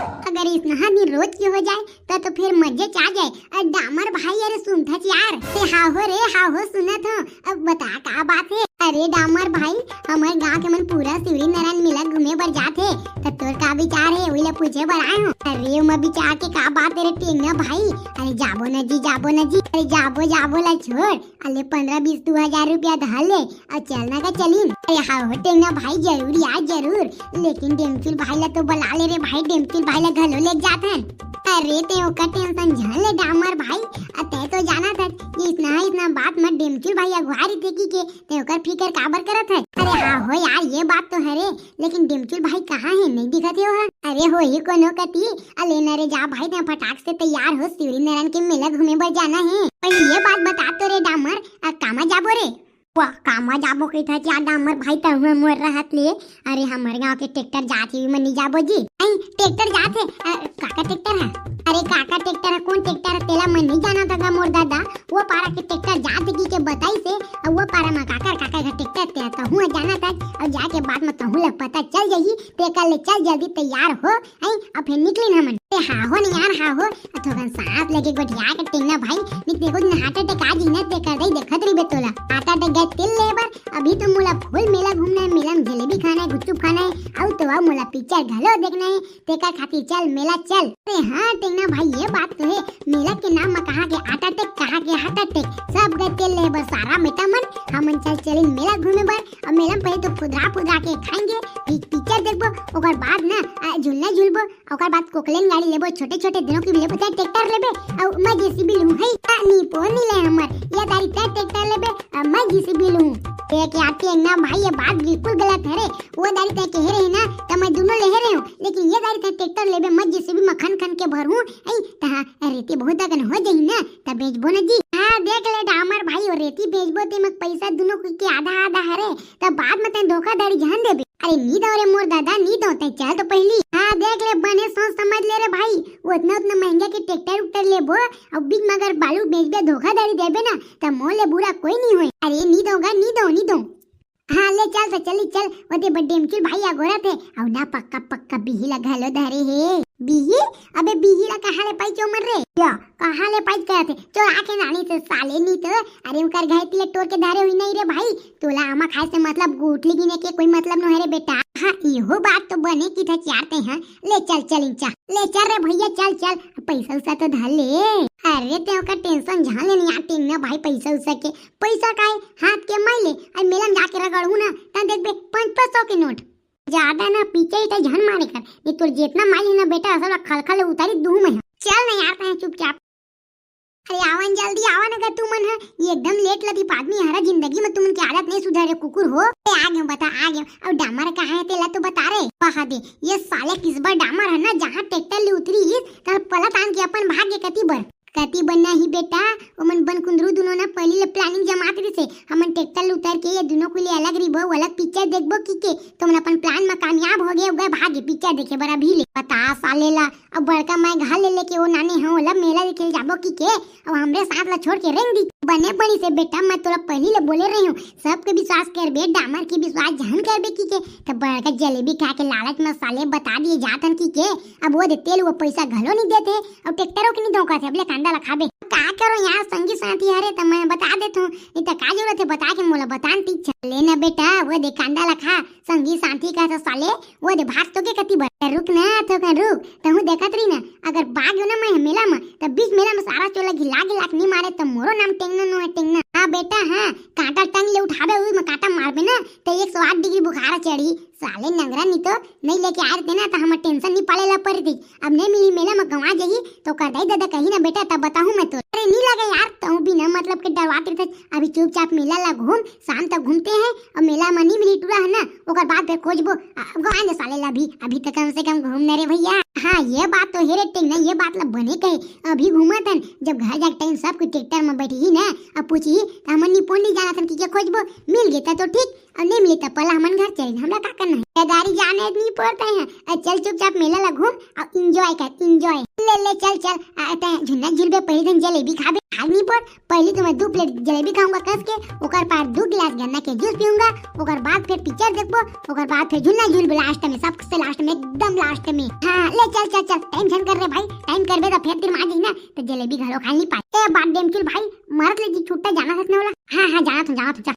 अगर इतना दिन रोज की हो जाए तो फिर मजे आ जाए। अरे डामर भाई, अरे सुनता यार, हाँ हो सुनत हो। अब बता का बात है? अरे डामर भाई, हमारे गांव के मन पूरा शिवरी नारायण मेला घूमे बर जाते, तो तोर का विचार है वही पूछे बर आए हो। अरे मैं विचार के का बात है रे टेंगा भाई? अरे जाबो न जी, अरे जाबो ला छोड़। अरे 15-20 2,000 रुपया धर ले और चलना का चलीन। अरे हाँ हो टेंगा भाई, जरूर यार जरूर, लेकिन डेमसिल भाई ला तो बुला ले रे भाई, डेमसिल भाई ला घलो ले जाते। अरे ते ओका टेंशन झन ले डामर भाई, अते तो जाना था ये इतना बात मत डेमसिल भाई अगवारी थे की के ते ओकर फिकर काबर करत है। अरे हाँ हो यार, ये बात तो है रे, लेकिन डेमसिल भाई कहाँ है? नहीं दिखत है वहाँ। अरे हो ही कोनो कती। अले न रे जा भाई, ते फटाक से तैयार हो, शिवरी नारायण के मेला घूमे बर जाना है। पर ये बात बता तो रे डामर, कामा जाबो रे? वाह, कामा जाबो कही था क्या डामर भाई? तो हुआ मोर रहत ले। अरे हमारे गांव के ट्रैक्टर जाते हुए मनी जाबो जी। नहीं ट्रैक्टर जाते, काका ट्रैक्टर है? अरे काका ट्रैक्टर है? कौन ट्रैक्टर है? तेला मन नहीं जाना था मोर दादा, वो पारा के ट्रैक्टर जाते की के बताई से, और वो पारा में काका का ट्रैक्टर ते तो हुआ जाना था। और जाके बाद में कहूँ लग पता चल जाही, ते कल ले चल जल्दी तैयार हो। आई अब फिर निकली हमन। हाँ हो नहीं यार, हाँ हो थोड़ा सांस लेके गोठिया के टेंगा भाई, निक देखो हार्ट अटैक आ जीना ते कर दई देखत रही बेतोला। हार्ट अटैक गए तिल लेबर, अभी तो मोला फुल मेला घूमना है, मेला में जलेबी खाना है, गुपचुप खाना है, और तो अब मोला पिक्चर घलो देखना है, तेका खातिर चल मेला चल। अरे हाँ टेंगा भाई, ये बात तो है, मेला के नाम में कहा के हार्ट अटैक, कहा के हार्ट अटैक, सब गए तिल लेबर सारा मेटा मन। हम चल मेला घूमे बर, और मेला में पहले तो फुदरा के खाएंगे, पिक्चर देखबो, ओकर बाद ना झूलना झूलबो, ओकर बाद कोकलेन गाड़ी लेबो, छोटे दिनों की लेबो, चाहे ट्रैक्टर लेबे, और मैं जेसीबी लूं है नी पोनी ले हमर, ये दारी ट्रैक्टर लेबे, मैं जेसीबी लूं। एक आते हैं ना भाई, ये बात बिल्कुल गलत है रे। वो दारी तय कह रहे ना तो मैं दोनों ले रहे हूं, लेकिन ये दारी तय ट्रैक्टर लेबे, मैं जेसीबी में खन के भरूं, आई तहा रेती बहुत अगन हो जाई ना त बेचबो ना जी। हां देख ले डामर भाई, और रेती बेचबो ते मक पैसा दोनों के आधा है रे, त बाद में तय धोखाधड़ी जान देबे। अरे नी दो रे मोर दादा, नी दो तय चल तो पहली। हां देख ले, बने सोच समझ ले रे भाई, वो उतना महंगा के ट्रैक्टर लेबो, और बिग मगर बालू बेचबे, धोखाधड़ी देबे ना त मोले बुरा कोई नहीं होए। अरे नी दोगा, नी दो। हाँ ले चल तो चल, ओते बड्डे में भाई आगोरा थे, और ना पक्का बिही लगा लो धरे है। बिही? अबे बिही ला कहाँ ले पाई चोमर रे? क्या कहाँ ले पाई कहते? चोरा के नानी से साले नी तो, अरे उनकर घर तिले टोर के धारे हुई नहीं रे भाई, तोला आमा खाए से मतलब गुठली गिने के कोई मतलब न है रे बेटा। हाँ इहो बात तो बने की था चाहते हैं। ले चल ले चल रे भैया, चल पैसा उसा तो धर ले। अरे ते का टेंशन झान ले नहीं आते ना भाई, पैसा के पैसा काहे हाथ के माइले, और मेला में जाके रगड़ू ना ता देख बे 500 के नोट, ज्यादा ना पीछे ही जहन मारे कर, ये तो जितना माइल है ना बेटा, असल खलखल उतारी दूह में। चल नहीं यार तय चुपचाप। अरे आवन जल्दी आवन, अगर तू मन है ये एकदम लेट लगी आदमी, हरा जिंदगी में तुम की आदत नहीं सुधरे कुकुर हो। आ गए बता, आ गए। अब डामर कहाँ है तेला तो बता रे। कहा दे ये साले किस बार डामर है ना, जहाँ ट्रैक्टर ले उतरी तब पलट आन के अपन भाग्य कति बनना ही बेटा, ओमन बन कुंदरू दोनों ना पहली ले प्लानिंग जमात रही से, हमन ट्रैक्टर उतार के ये दोनों को लिए अलग रिबो, अलग पिक्चर देखबो की के, तो मन अपन प्लान में कामयाब हो गए, गए भागे पिक्चर देखे बरा भी ले। बता साले ला, अब बड़का मैं घर ले लेके वो नाने हो ला मेला देखे जाबो की के, अब हमरे साथ ला छोड़ के रेंग दी। बने बड़ी से बेटा, मैं तोला पहली ले बोले रही हूँ, सबके विश्वास कर बे, डामर की विश्वास जहन कर बे की के, तब बड़का जलेबी खा के लालच में साले बता दिए जातन की के, अब वो देते वो पैसा घलो नहीं देते, और ट्रैक्टरों की नहीं धोखा थे, अब ले कांदा लखाबे। का करो यार संगी साथी हरे, तो मैं बता देता हूँ, नहीं तो का जरूरत है बता के मोला बतान तीच लेना बेटा, वो दे कांदा लखा संगी साथी का तो साले वो दे भाग तो के कति बर रुक ना, तो का रुक तो हूँ देखत रही ना, अगर बाग हो ना मैं मेला में, तो बीच मेला में सारा चोला घिला नहीं मारे तो मोरो नाम टेंगना नो है टेंगना। हाँ बेटा हाँ, कांटा टंग ले उठाबे हुई में कांटा मारबे ना तो 108 डिग्री बुखार चढ़ी, साले नंगरा नहीं तो नहीं लेके आए थे ना, तो हमें टेंशन नहीं पड़ेला पड़ी थी, अब नहीं मिली मेला में गंवा जाही तो कर दई दादा कही ना बेटा, तब बताऊँ मैं तो। अरे नहीं लगे यार, तो बिना मतलब के डरवाते थे, अभी चुपचाप मेला ला घूम, शाम तक घूमते हैं, और मेला में नहीं मिली टूरा है ना, ओकर बाद फिर खोजबो गवान दे साले ला भी, अभी तक कम से कम घूमने रे भैया। हाँ ये बात तो हेरे टेंग ना, ये बात ला बने कहे, अभी घूमा था जब घर जाके टाइम सब कुछ ट्रैक्टर में बैठी ही ना, अब पूछी हमन निपोन नहीं जाना था कि खोजबो, मिल गया तो ठीक, और नहीं मिली तो पहला हमन घर चली हमरा का करना है गाड़ी जाने नहीं पड़ते हैं चल चुपचाप मेला ला घूम और एंजॉय कर एंजॉय ले ले चल चल आते झुन्ना झुलबे पहले दिन जलेबी खाबे भाग नहीं पड़ पहले तो मैं 2 प्लेट जलेबी खाऊंगा कस के ओकर बाद 2 गिलास गन्ना के जूस पीऊंगा ओकर बाद फिर पिक्चर देखबो ओकर बाद फिर झुन्ना झुलबे लास्ट में सबसे लास्ट में एकदम लास्ट में हां ले चल चल चल टेंशन कर रे भाई टाइम करबे तो फिर तीर मार ना तो जलेबी घरो खा नहीं पाए ए बात डेम चल भाई मारत ले जी छुट्टा जाना हसने वाला हां हां जाना तो जा